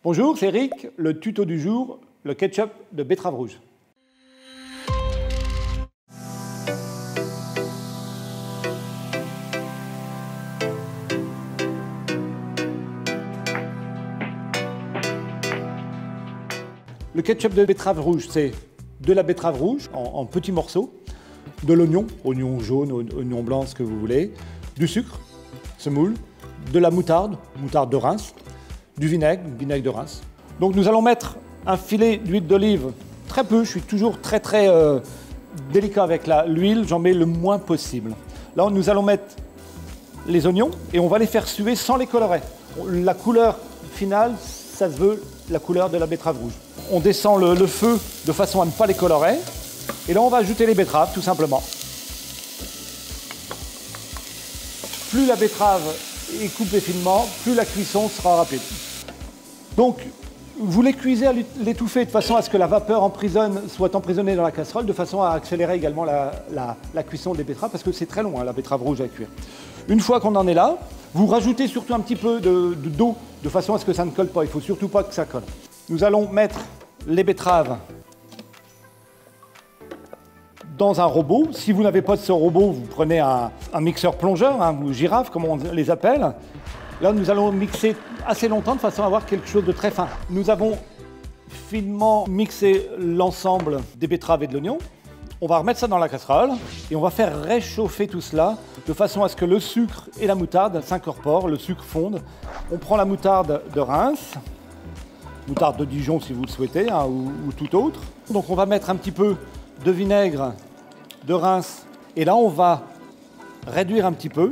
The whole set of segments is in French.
Bonjour, c'est Eric, le tuto du jour, le ketchup de betterave rouge. Le ketchup de betterave rouge, c'est de la betterave rouge en petits morceaux, de l'oignon, oignon jaune, oignon blanc, ce que vous voulez, du sucre, semoule, de la moutarde, moutarde de Reims, du vinaigre, vinaigre de Reims. Donc nous allons mettre un filet d'huile d'olive, très peu, je suis toujours très délicat avec l'huile, j'en mets le moins possible. Là nous allons mettre les oignons et on va les faire suer sans les colorer. La couleur finale, ça se veut la couleur de la betterave rouge. On descend le feu de façon à ne pas les colorer. Et là, on va ajouter les betteraves, tout simplement. Plus la betterave est coupée finement, plus la cuisson sera rapide. Donc, vous les cuisez à l'étouffer de façon à ce que la vapeur soit emprisonnée dans la casserole, de façon à accélérer également la cuisson des betteraves, parce que c'est très long, hein, la betterave rouge à cuire. Une fois qu'on en est là, vous rajoutez surtout un petit peu d'eau, de façon à ce que ça ne colle pas. Il ne faut surtout pas que ça colle. Nous allons mettre les betteraves dans un robot. Si vous n'avez pas de ce robot, vous prenez un mixeur plongeur, ou girafe, comme on les appelle. Là, nous allons mixer assez longtemps de façon à avoir quelque chose de très fin. Nous avons finement mixé l'ensemble des betteraves et de l'oignon. On va remettre ça dans la casserole et on va faire réchauffer tout cela de façon à ce que le sucre et la moutarde s'incorporent, le sucre fonde. On prend la moutarde de Reims, moutarde de Dijon si vous le souhaitez, hein, ou tout autre. Donc on va mettre un petit peu de vinaigre de Reims et là on va réduire un petit peu.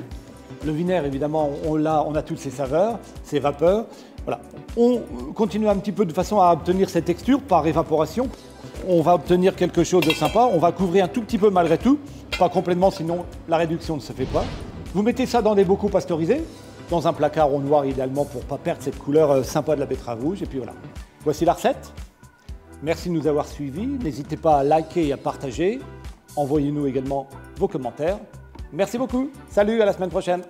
Le vinaigre évidemment on a toutes ses saveurs, ses vapeurs. Voilà. On continue un petit peu de façon à obtenir cette texture par évaporation. On va obtenir quelque chose de sympa. On va couvrir un tout petit peu malgré tout, pas complètement sinon la réduction ne se fait pas. Vous mettez ça dans des bocaux pasteurisés, dans un placard au noir idéalement pour ne pas perdre cette couleur sympa de la betterave rouge. Et puis voilà. Voici la recette. Merci de nous avoir suivis. N'hésitez pas à liker et à partager. Envoyez-nous également vos commentaires. Merci beaucoup. Salut, à la semaine prochaine.